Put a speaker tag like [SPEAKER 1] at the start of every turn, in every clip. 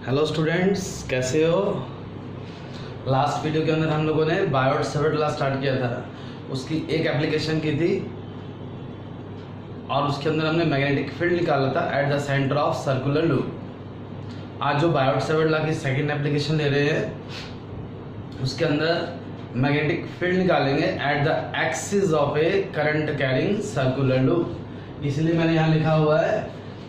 [SPEAKER 1] Hello students, कैसे हो। Last video के अंदर हम लोगों ने बायोट सेवर्ट लॉ स्टार्ट किया था, उसकी एक एप्लीकेशन की थी और उसके अंदर हमने मैग्नेटिक फील्ड निकाला था at the centre of circular loop. आज जो बायोट सेवर्ट लॉ की सेकंड एप्लीकेशन ले रहे हैं उसके अंदर मैग्नेटिक फील्ड निकालेंगे at the axis of A current carrying circular loop. इसलिए मैंने यहाँ लिखा हुआ है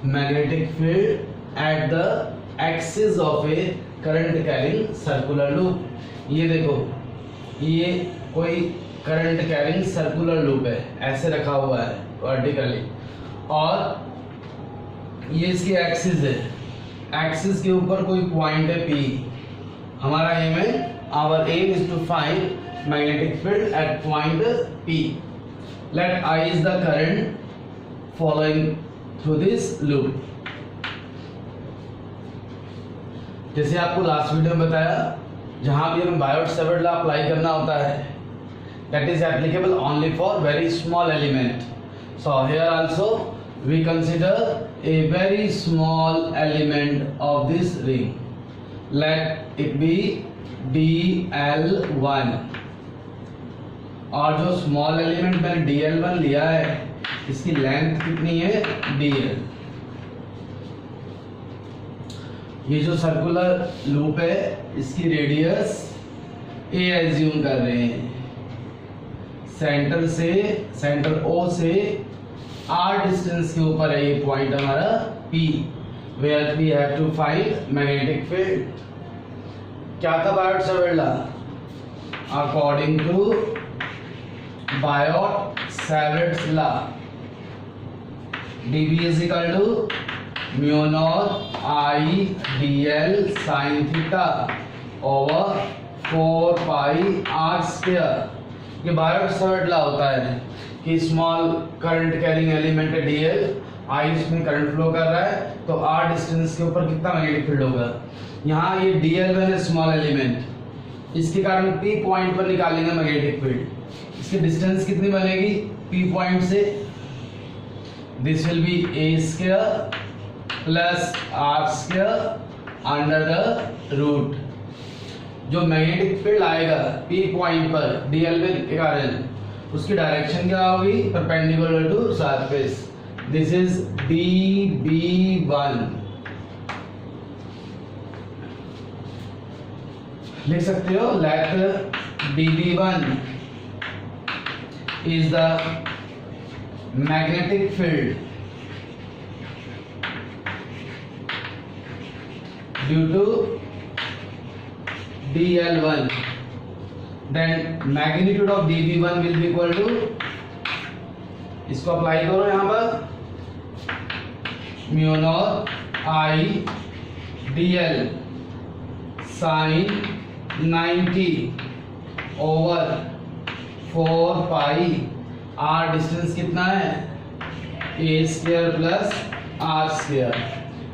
[SPEAKER 1] magnetic field at the axis of A current carrying circular loop. ये देखो, ये कोई करंट कैरिंग सर्कुलर लूप है, ऐसे रखा हुआ है वर्टिकली, और ये इसकी एक्सिस है। एक्सिस के ऊपर कोई पॉइंट है P। हमारा एम है, our aim is to find magnetic field at point P। Let I is the current following through this loop. जैसे आपको लास्ट वीडियो में बताया, जहां भी हमें बायोट सेवर्ट लॉ अप्लाई करना होता है, that is applicable only for very small element. So here also we consider a very small element of this ring. Let it be DL1, और जो स्मॉल एलिमेंट मैंने DL1 लिया है, इसकी length कितनी है DL। ये जो सर्कुलर लूप है इसकी रेडियस A एज्यूम कर रहे हैं। सेंटर O से R डिस्टेंस के ऊपर है ये पॉइंट हमारा P, where we have to find magnetic field. क्या था Biot Savart law? According to Biot Savart law, dB is equal to mu naught I dl sin theta over 4 pi r square. ये Biot Savart law होता है कि small current carrying element है DL, I इसमें current flow कर रहा है, तो r डिस्टेंस के ऊपर कितना मैग्नेटिक फील्ड होगा। यहाँ ये DL1 है स्मॉल एलिमेंट, इसके कारण P पॉइंट पर निकालेंगे मैग्नेटिक फील्ड। इसकी डिस्टेंस कितनी बनेगी P पॉइंट से? This will be a square plus R square under the root. जो मैग्नेटिक फील्ड आएगा P पॉइंट पर DL के कारण, उसकी डायरेक्शन क्या होगी? Perpendicular to surface. This is DB1। लिख सकते हो, let DB1 is the magnetic field due to DL1, then magnitude of DB1 will be equal to, इसको अप्लाई करो यहाँ पर, mu naught I dl sin 90 over 4 pi R distance कितना है? A square plus R square.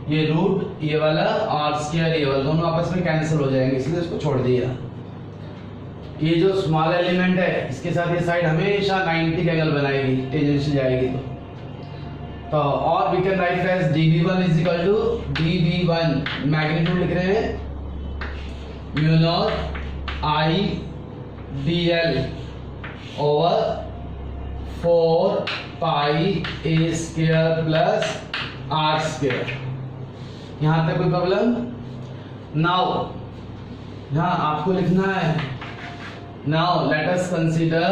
[SPEAKER 1] ये root ये वाला R square ये वाला दोनों आपस में कैंसिल हो जाएंगे, इसलिए इसको छोड़ दिया। ये जो स्मॉल एलिमेंट है इसके साथ ये साइड हमेशा 90 एंगल बनाएगी, टेंजेंशियल जाएगी। तो और we can write as DB1 is equal to DB1 magnitude लिख रहे हैं mu naught I dl over 4 pi A square plus R square. यहां तक कोई प्रॉब्लम? नाउ यहां आपको लिखना है, now let us consider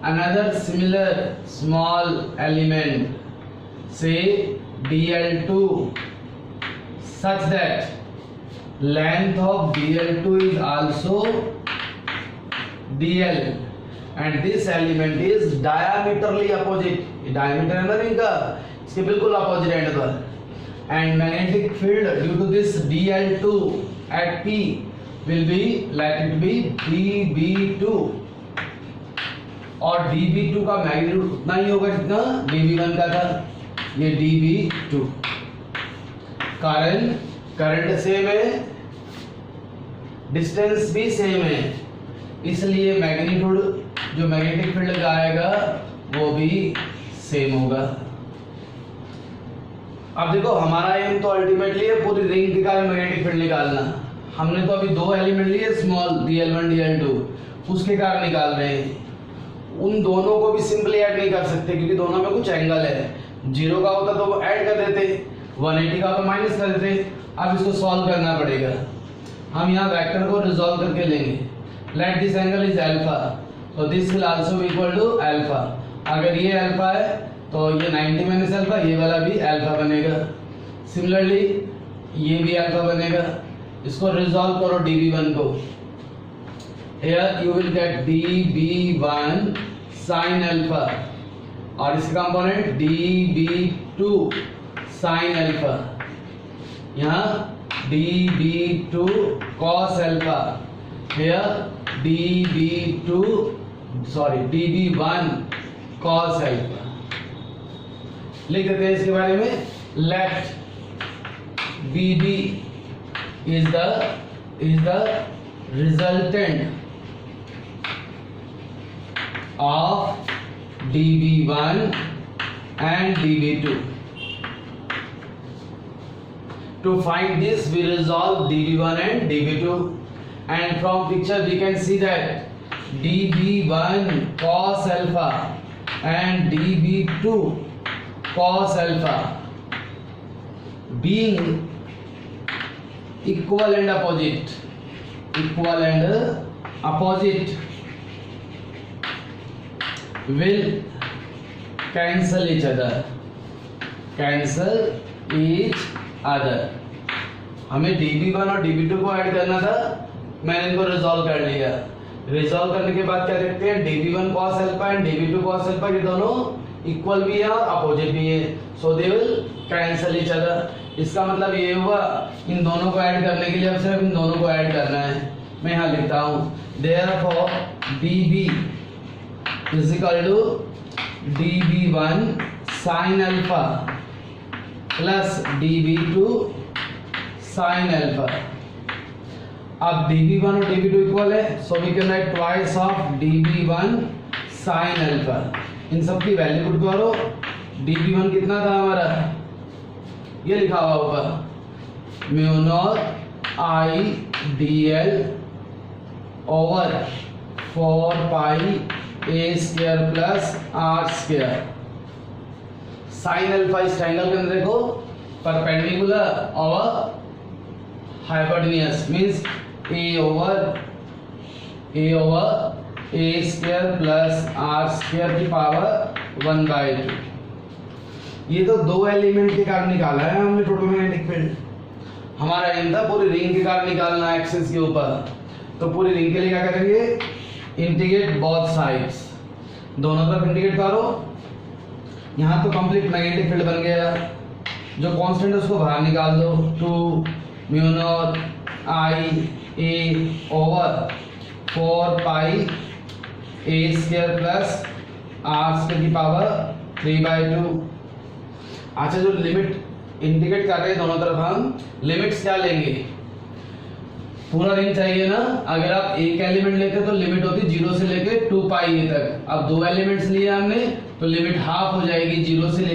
[SPEAKER 1] another similar small element, say DL2, such that length of DL2 is also DL and this element is diametrically opposite। Diameter है ना ring का, इसके बिल्कुल अपोजिट एंड पर। And magnetic field due to this DL2 at P will be, let it be DB2, और DB2 का magnitude उतना ही होगा जितना DB1 का था। ये DB2, कारण करंट सेम है, डिस्टेंस भी सेम है, इसलिए मैग्नीट्यूड जो मैग्नेटिक फील्ड का आएगा वो भी सेम होगा। अब देखो हमारा एम तो अल्टीमेटली है पूरी रिंग के कारण मैग्नेटिक फील्ड निकालना। हमने तो अभी दो एलिमेंट लिए स्मॉल dl1 dl2, उसके कारण निकाल रहे हैं। उन दोनों को भी सिंपली ऐड नहीं कर सकते क्योंकि दोनों में कुछ एंगल है। 0 का होता तो वो ऐड कर देते, 180 का होता माइनस कर देते। अब इसको सॉल्व करना पड़ेगा। हम यहाँ वेक्टर को रिजॉल्व करके लेंगे। Let this angle is alpha, तो this will also be equal to alpha. अगर ये अल्फा है तो ये 90 माइनस अल्फा, ये वाला भी अल्फा बनेगा। सिमिलरली ये भी अल्फा बनेगा। इसको रिजॉल्व करो dv1 को। Here you will get dv1 sin alpha और इसका कंपोनेंट dv2 sin alpha, यहाँ dv2 cos alpha, here dv1 cos alpha। लिख देते हैं इसके बारे में। Let BD is the resultant of dv1 and dv2. To find this we resolve dv1 and dv2, and from picture we can see that dv1 cos alpha and dv2 cos alpha being equal and opposite will cancel each other। हमें dv1 और dv2 को add करना था, मैंने इनको resolve कर लिया। Resolve करने के बाद क्या देखते हैं, dv1 cos alpha and dv2 cos alpha ये दोनों इक्वल भी है और अपोजिट भी है, so they will cancel each other. इसका मतलब ये हुआ इन दोनों को ऐड करने के लिए अब सिर्फ इन दोनों को ऐड करना है। मैं यहाँ लिखता हूँ therefore dv is equal to dv1 sin alpha plus dv2 sin alpha। अब dv1 और dv2 इक्वल है, so we can write twice of dv1 sin alpha। इन सब की वैल्यू पुट करो। dv1 कितना था हमारा, ये लिखा हुआ ऊपर, mu naught I dl over 4 pi a square plus r square. Sine alpha इस ट्रायंगल के अंदर देखो परपेंडिकुलर और hypotenuse means a over a square plus r square की पावर 1/2। ये तो दो एलिमेंट के कारण निकाला है हमने टोटल मैग्नेटिक फील्ड। हमारा एम था पूरी रिंग के कारण निकालना एक्सिस के ऊपर। तो पूरी रिंग के लिए क्या करेंगे, इंटीग्रेट बोथ साइड्स, दोनों तरफ इंटीग्रेट करो। यहाँ तो कंप्लीट मैग्नेटिक फील्ड बन गया। जो कांस्टेंट है उसको बाहर निकाल दो, 2 mu naught I A over 4 pi A square plus R square की पावर 3/2। अच्छा, जो लिमिट इंटीग्रेट कर रहे हैं दोनों तरफ, हम लिमिट्स क्या लेंगे, पूरा रिंग चाहिए ना। अगर आप एक एलिमेंट लेते तो लिमिट होती 0 से लेके 2 पाई ए तक। अब दो एलिमेंट्स लिए हमने तो लिमिट हाफ हो जाएगी, 0 से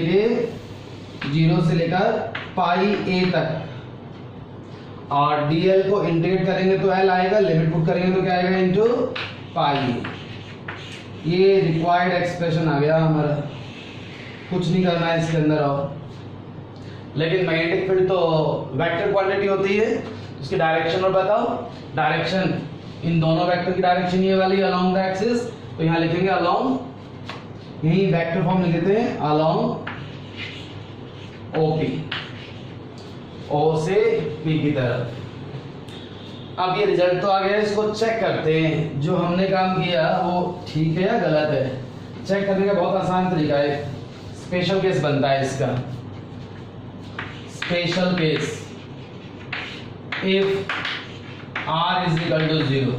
[SPEAKER 1] लेकर पाई ए तक। और dl को इंटीग्रेट करेंगे तो l आएगा, लिमिट पुट करेंगे तो क्या आएगा, इनटू पाई। ये रिक्वायर्ड एक्सप्रेशन आ गया हमारा, कुछ नहीं करना है इसके अंदर। और लेकिन मैग्नेटिक फील्ड तो वेक्टर क्वांटिटी होती है, उसकी डायरेक्शन और बताओ। डायरेक्शन इन दोनों वेक्टर की डायरेक्शन ये वाली अलोंग द एक्सिस, तो यहाँ लिखेंगे अलोंग, यही वेक्टर फॉर्म लिख देते हैं अलोंग ओपी, ओ से पी की तरफ। अब ये रिजल्ट तो आ गया, इसको चेक करते हैं जो हमने काम किया वो ठीक है या गलत है। चेक करने का बहुत आसान तरीका है, स्पेशल केस बनता है इसका। Special case, if r is equal to 0,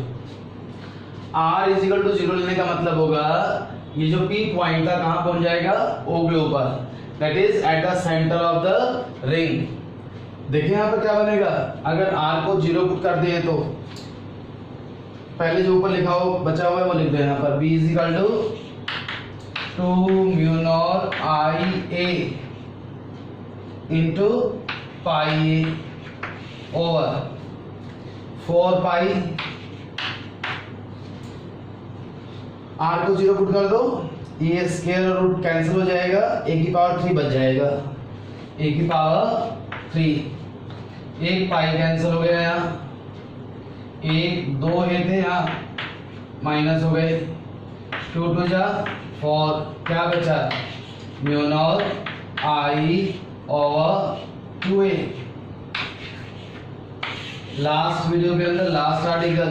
[SPEAKER 1] r is equal to 0 लेने का मतलब होगा ये जो P पॉइंट था कहां पहुंच जाएगा, O के ऊपर, that is at the centre of the ring. देखिए यहाँ पर क्या बनेगा, अगर r को 0 पुट कर दिए तो पहले जो ऊपर लिखा हो बचा हुआ है वो लिख दे यहाँ पर, b is equal to 2 mu naught I A into pi over 4 pi, R को 0 पुट कर दो, ये स्क्वायर रूट कैंसिल हो जाएगा, a की पावर 3 बच जाएगा, a की पावर 3, एक पाई कैंसिल हो गया यहाँ, एक 2 ये थे यहाँ माइनस हो गए, 2 2 जा 4, क्या बचा mu naught I over 2a। Last video के अंदर लास्ट आर्टिकल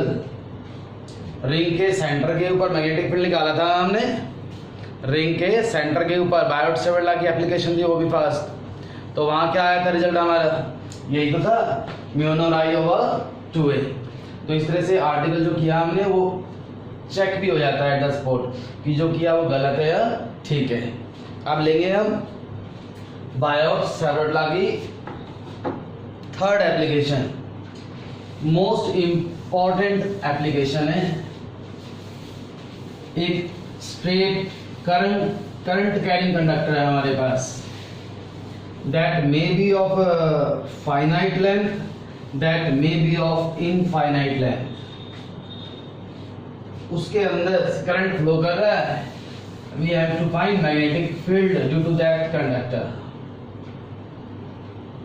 [SPEAKER 1] रिंग के सेंटर के ऊपर मैग्नेटिक फील्ड निकाला था हमने, रिंग के सेंटर के ऊपर बायोट-सेवर्ट लॉ की एप्लीकेशन थी वो भी फास्ट, तो वहाँ क्या आया था रिजल्ट हमारा, यही तो था mu naught I over 2a। तो इस तरह से आर्टिकल जो किया हमने वो चेक भी हो जाता है एट द स्पॉट कि जो किया वो गलत है या ठीक है। अब लेंगे हम बायोट-सेवर्ट लॉ की third application, most important application है, एक स्ट्रेट करंट कैरिंग कंडक्टर है हमारे पास, that may be of finite length, that may be of infinite length, उसके अंदर करंट फ्लो कर रहा है, we have to find magnetic field due to that conductor.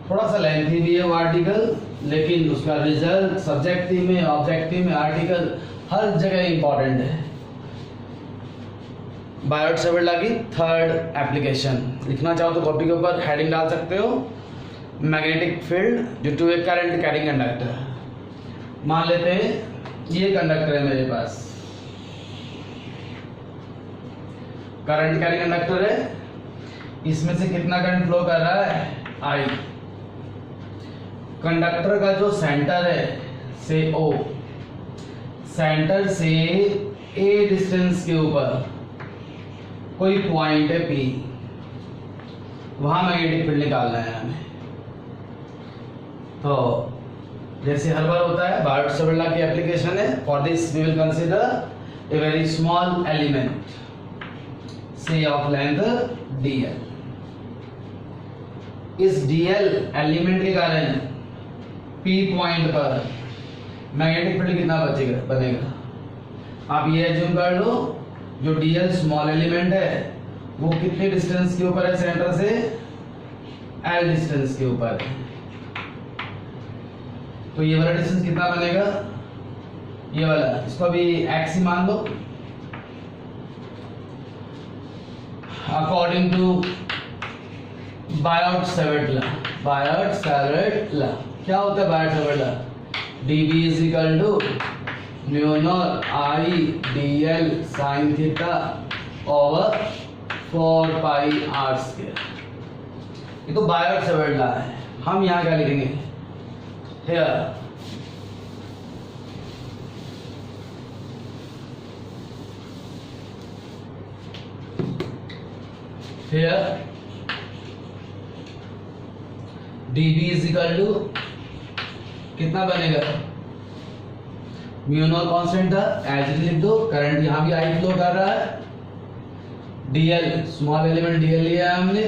[SPEAKER 1] थोड़ा सा लेंथी भी है वो आर्टिकल, लेकिन उसका रिजल्ट सब्जेक्टिव में ऑब्जेक्टिव में आर्टिकल हर जगह इंपॉर्टेंट है। बायोट-सेवर्ट लॉ की थर्ड एप्लीकेशन, लिखना चाहो तो कॉपी के ऊपर हेडिंग डाल सकते हो, magnetic field due to a current carrying conductor. मान लेते हैं ये कंडक्टर है मेरे पास, करंट कैरिंग कंडक्टर है, इसमें से कितना करंट फ्लो कर रहा है आई, कंडक्टर का जो सेंटर है से O, सेंटर से A डिस्टेंस के ऊपर कोई पॉइंट है P, वहां मैग्नेटिक फील्ड निकालना है हमें। तो जैसे हर बार होता है बायोट-सेवर्ट लॉ की एप्लीकेशन है, for this we will consider a very small element say of length dl। इस dl एलिमेंट के कारण P पॉइंट पर मैग्नेटिक फील्ड कितना बनेगा, आप ये एज्यूम कर लो जो dl स्मॉल एलिमेंट है वो कितने डिस्टेंस के ऊपर है सेंटर से, l डिस्टेंस के ऊपर है, तो ये वाला डिस्टेंस कितना बनेगा, ये वाला, इसको भी x ही मान लो। अकॉर्डिंग टू बायोट-सेवर्ट लॉ, क्या होता है Biot Savart law, dB is equal to mu naught I dl sine theta over 4 pi R square. ये तो बायोट-सेवर्ट लॉ है। हम यहाँ क्या लिखेंगे, here dB is equal to कितना बनेगा, म्यू नॉट कांस्टेंट था, एज इट लिख दो, करंट यहां भी आई फ्लो कर रहा है, dl स्मॉल एलिमेंट dl लिया है हमने,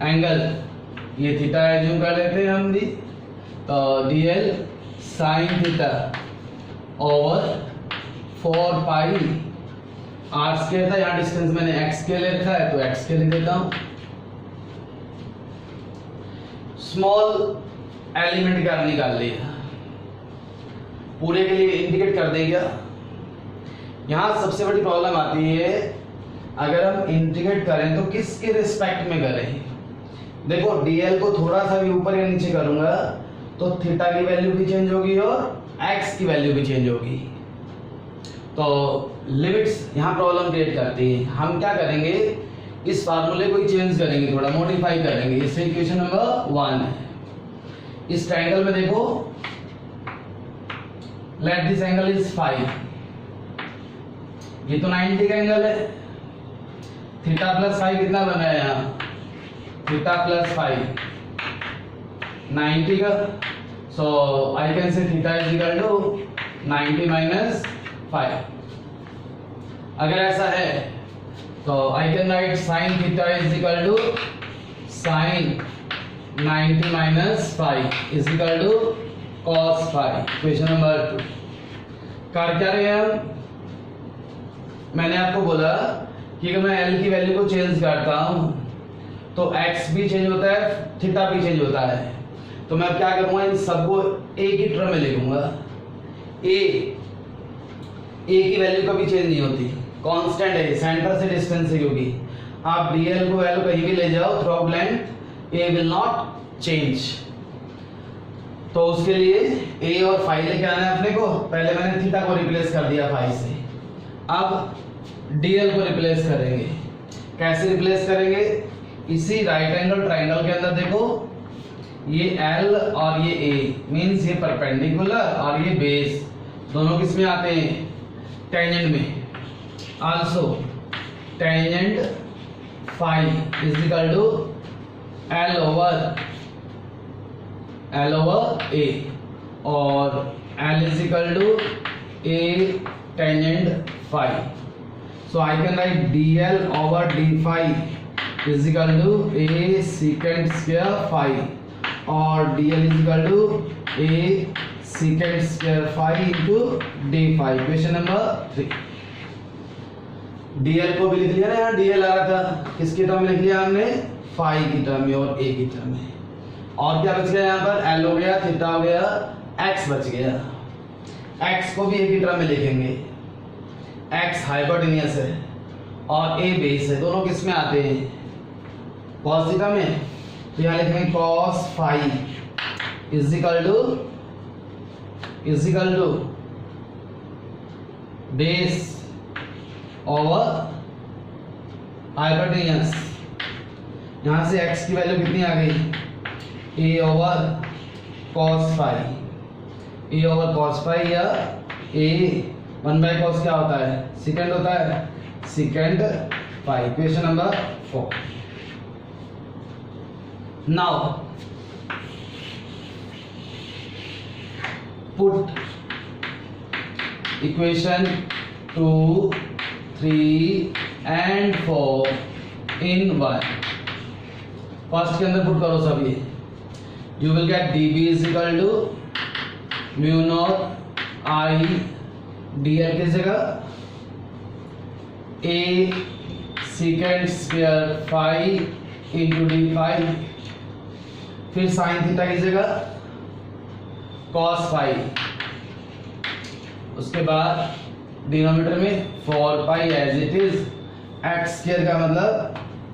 [SPEAKER 1] एंगल ये थीटा एज्यूम कर लेते हैं हम भी, तो dl sine theta over 4 pi R square था, यहाँ डिस्टेंस मैंने x के लिए रखा है तो x के लिख देता हूं। स्मॉल एलिमेंट का निकाल लिया, पूरे के लिए इंडिकेट कर दें क्या। यहां सबसे बड़ी प्रॉब्लम आती है अगर हम इंडिकेट करें तो किसके रिस्पेक्ट में करें। देखो dl को थोड़ा सा भी ऊपर या नीचे करूंगा तो थीटा की वैल्यू भी चेंज होगी और x की वैल्यू भी चेंज होगी, तो लिमिट्स यहाँ प्रॉब्लम क्रिएट करती है। हम क्या करेंगे, इस फार्मूले को ही चेंज करेंगे, थोड़ा मॉडिफाई करेंगे। इससे इक्वेशन नंबर 1 है। इस ट्रायंगल में देखो, लेट दिस एंगल इज 5, ये तो 90 का एंगल है, थीटा प्लस 5 कितना बना है यहाँ, थीटा प्लस 5 90 का, so I can say theta is equal to 90 minus 5। अगर ऐसा है तो I can write sine theta is equal to sine 90 minus five is equal to cos five. Question number 2 कर क्या रहे हैं हम? मैंने आपको बोला कि अगर मैं एल की वैल्यू को चेंज करता हूं तो x भी चेंज होता है, थीटा भी चेंज होता है। तो मैं अब क्या करूंगा, इन सबको a की टर्म में लिखूंगा। a की वैल्यू कभी चेंज नहीं होती, कांस्टेंट है, सेंटर से डिस्टेंस है, क्योंकि आप dl को वैल्यू कहीं भी ले जाओ through out length a will not change. तो उसके लिए a और फाई लेके आना है अपने को। पहले मैंने थीटा को रिप्लेस कर दिया फाई से, अब dl को रिप्लेस करेंगे। कैसे रिप्लेस करेंगे? इसी राइट एंगल ट्राइंगल के अंदर देखो, ये L और ये A मींस ये परपेंडिकुलर और ये बेस दोनों किस में आते हैं? टेंजेंट में। Also tangent phi is equal to L over A और L is equal to A tangent phi. So I can write dl over d phi is equal to a secant square phi और dl is equal to a secant square phi into d phi। Question number 3। dl को भी लिख लिया ना, यहाँ dl आ रहा था, किसकी टर्म में लिख लिया हमने? फाई की टर्म में और a की टर्म में। और क्या बच गया यहाँ पर? l हो गया, थीटा हो गया, x बच गया। x को भी a की टर्म में लिखेंगे। x हाइपोटेन्यूस है और a बेस है, दोनों किस में आते हैं? cos थीटा में। तो यहाँ लिखेंगे cos phi is equal to base over hypotenuse. यहाँ से x की वैल्यू कितनी आ गई? a over cos phi, a over cos phi या a 1/cos क्या होता है? सेकंड होता है, secant phi. Question number 4। Now put equation 2, 3 and 4 in 1। First के अंदर पुट करो सभी। You will get dB is equal to mu naught I dl की जगह a secant square phi into d phi, फिर sin थीटा की जगह cos phi, उसके बाद डिनोमिनेटर में 4 pi as it is, x square का मतलब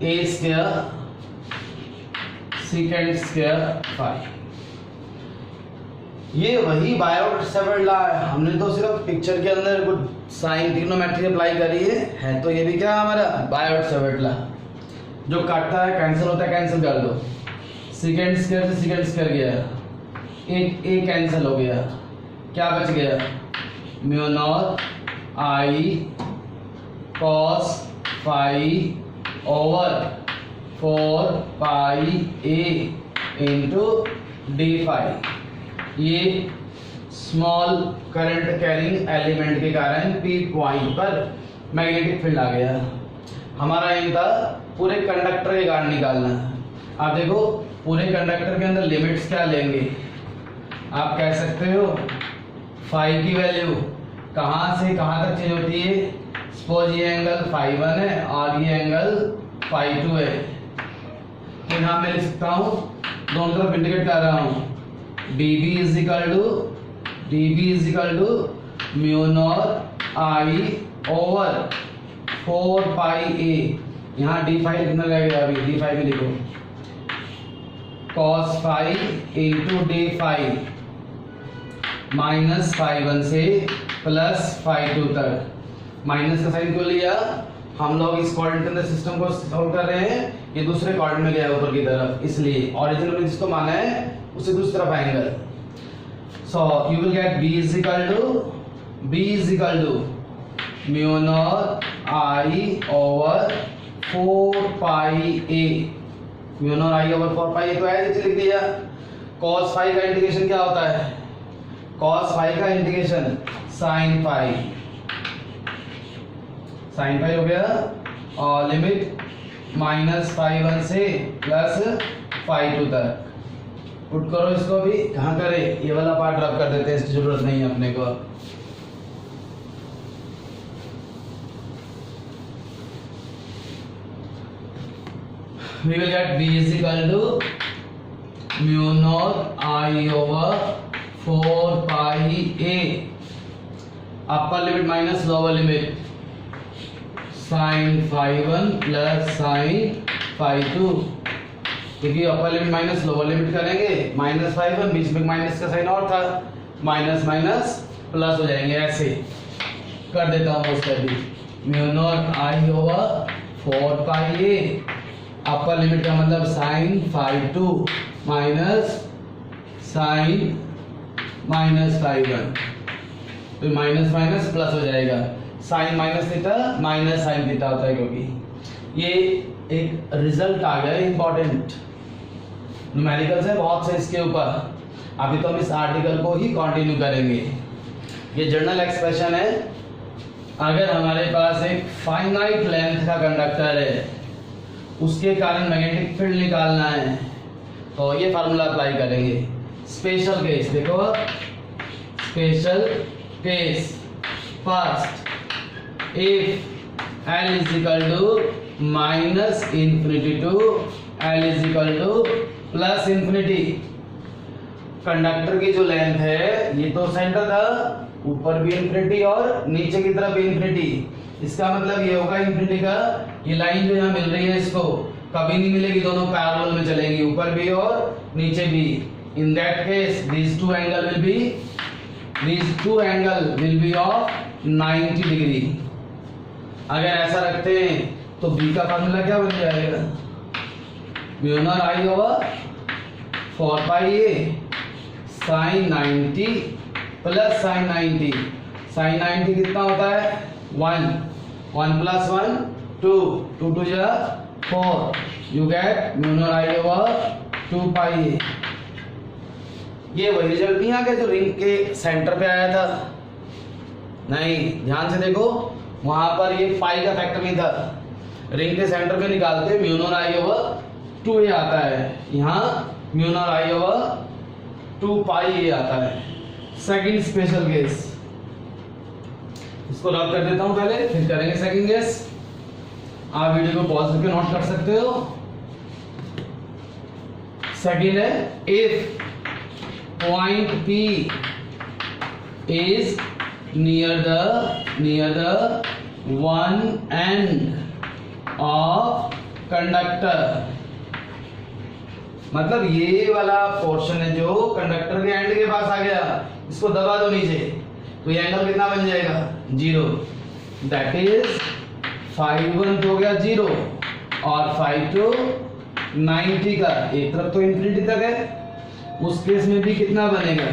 [SPEAKER 1] a square secant square phi। ये वही बायोट सेवर्ट लॉ है, हमने तो सिर्फ पिक्चर के अंदर कुछ साइन ट्रिग्नोमेट्री अप्लाई करी है तो ये भी क्या हमारा बायोट सेवर्ट लॉ। जो काटता है कैंसिल होता है, कैंसिल कर दो। सेकंड स्क्वायर से सेकंड स्क्वायर गया, एक ए कैंसिल हो गया, क्या बच गया? Mu naught I cos phi over 4 pi a into d phi. ये स्मॉल करंट कैरिंग एलिमेंट के कारण P पॉइंट पर मैग्नेटिक फील्ड आ गया। हमारा एम था पूरे कंडक्टर के कारण निकालना। आप देखो पूरे कंडक्टर के अंदर लिमिट्स क्या लेंगे? आप कह सकते हो फाई की वैल्यू कहाँ से कहाँ तक चेंज होती है। सपोज ये एंगल फाई 1 है और ये एंगल फाई 2 है, तो यहाँ मैं लिख सकता हूँ, दोनों तरफ इंडिकेट कर रहा हूँ, dB is equal to mu naught I over 4 pi a। यहाँ d फाई लिखना रहेगा, अभी d फाई भी लिखो, cos phi into d phi minus phi 1 से प्लस फाई 2 तक। माइनस का साइन क्यों लिया? हम लोग इस कोऑर्डिनेट के अंदर सिस्टम को सॉल्व कर रहे हैं, ये दूसरे कोऑर्डिनेट में गया ऊपर की तरफ, इसलिए ओरिजिनल में जिसको माना है उसे दूसरी तरफ आएंगे। So you will get b is equal to mu naught I over 4 pi a। Mu naught I over 4 pi a तो ऐसे लिख दिया। cos फाई का इंटीग्रेशन क्या होता है? cos फाई का इंटीग्रेशन sin फाई हो गया और लिमिट माइनस फाई 1 से प्लस फाई 2 तक। पुट करो इसको भी, कहाँ करें, ये वाला पार्ट रब कर देते हैं, इसकी जरूरत नहीं है अपने को। We will get B is equal to mu naught I over 4 pi A, upper limit minus lower limit, sin phi 1 plus sin phi 2, क्योंकि upper limit minus lower limit करेंगे, माइनस फाइव है, बीच में माइनस का sign और था, minus minus plus हो जाएंगे, ऐसे कर देता हूँ उसका भी, mu naught I over 4 pi A, upper limit का मतलब sine phi 2 minus sine minus phi 1, तो माइनस माइनस प्लस हो जाएगा, sine minus theta minus sine theta होता है, क्योंकि ये एक रिजल्ट आ गया इंपॉर्टेंट न्यूमेरिकल्स है बहुत से इसके ऊपर। अभी तो हम इस आर्टिकल को ही कंटिन्यू करेंगे। ये जनरल एक्सप्रेशन है, अगर हमारे पास एक फाइनाइट लेंथ का कंडक्टर है, उसके कारण मैग्नेटिक फील्ड निकालना है, तो ये फार्मूला अप्लाई करेंगे। स्पेशल केस देखो, special case first, if L is equal to minus infinity to L is equal to plus infinity, conductor की जो लेंथ है, ये तो सेंटर था, ऊपर भी इन्फिनिटी और नीचे की तरफ भी इन्फिनिटी, इसका मतलब ये होगा इन्फिनिटी का ये लाइन जो यहाँ मिल रही है इसको कभी नहीं मिलेगी, दोनों पैरेलल में चलेंगी, ऊपर भी और नीचे भी। In that case these two angle will be of 90 degree. अगर ऐसा रखते हैं तो b का फार्मूला क्या बन जाएगा, mu naught I over 4 pi A sine 90 plus sine 90, sine 90 कितना होता है 1, 1 प्लस 1 2, 2 टू जा 4, you get mu naught I over 2 पाई ए। ये वही रिजल्ट नहीं आ गया जो रिंग के सेंटर पे आया था, नहीं, ध्यान से देखो, वहां पर ये पाई का फैक्टर नहीं था, रिंग के सेंटर पे निकालते mu naught I over 2a आता है, यहाँ म्यू नॉट आई ओवर 2 पाई ए आता है। सेकंड स्पेशल केस, इसको रब कर देता हूं पहले, फिर करेंगे सेकंड केस। आप वीडियो को पॉज करके नोट कर सकते हो। सेकंड है, if point P is near the one end of conductor, मतलब ये वाला पोर्शन है जो कंडक्टर के एंड के पास आ गया, इसको दबा दो नीचे, तो ये एंगल कितना बन जाएगा 0, दैट इज फाइव 1 हो गया 0 और 5 2 90 का, एक तरफ तो इंफिनिटी तक है, उस केस में भी कितना बनेगा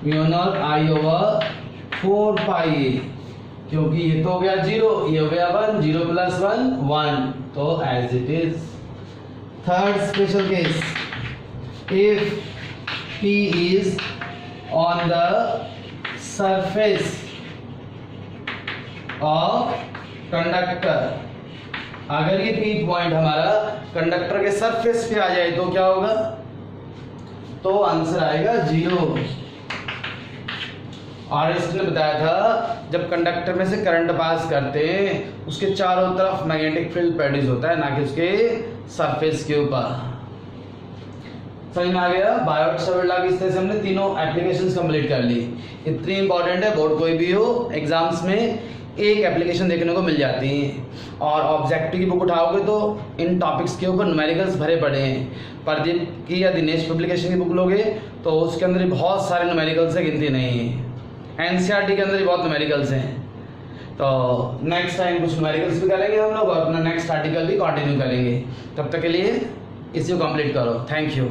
[SPEAKER 1] mu naught I over 4 pi ए, क्योंकि ये तो हो गया 0, ये हो गया 1, 0 प्लस 1 1, तो as it is. Third special case, if P is on the surface of conductor, अगर ये P पॉइंट हमारा कंडक्टर के सरफेस पे आ जाए तो क्या होगा, तो आंसर आएगा 0। और इसने बताया था जब कंडक्टर में से करंट पास करते हैं उसके चारों तरफ मैग्नेटिक फील्ड प्रोड्यूस होता है, ना कि उसके सरफेस के ऊपर। समझ में आ गया। बायोट सावर्ट लॉ की इस तरह से हमने तीनों एप्लीकेशंस कंप्लीट कर ली। इतनी इंपॉर्टेंट है, बोर्ड कोई भी हो एग्जाम्स में एक एप्लीकेशन देखने को मिल जाती है। और ऑब्जेक्टिव की बुक उठाओगे तो इन टॉपिक्स के ऊपर न्यूमेरिकल्स भरे पड़े हैं। प्रदीप की या दिनेश पब्लिकेशन की बुक लोगे तो उसके अंदर बहुत सारे न्यूमेरिकल्स है, गिनती नहीं है। एनसीईआरटी के अंदर भी बहुत न्यूमेरिकल्स हैं। तो नेक्स्ट टाइम कुछ न्यूमेरिकल्स भी करेंगे हम लोग और अपना नेक्स्ट आर्टिकल भी कंटिन्यू करेंगे। तब तक के लिए इसी को कंप्लीट करो। Thank you.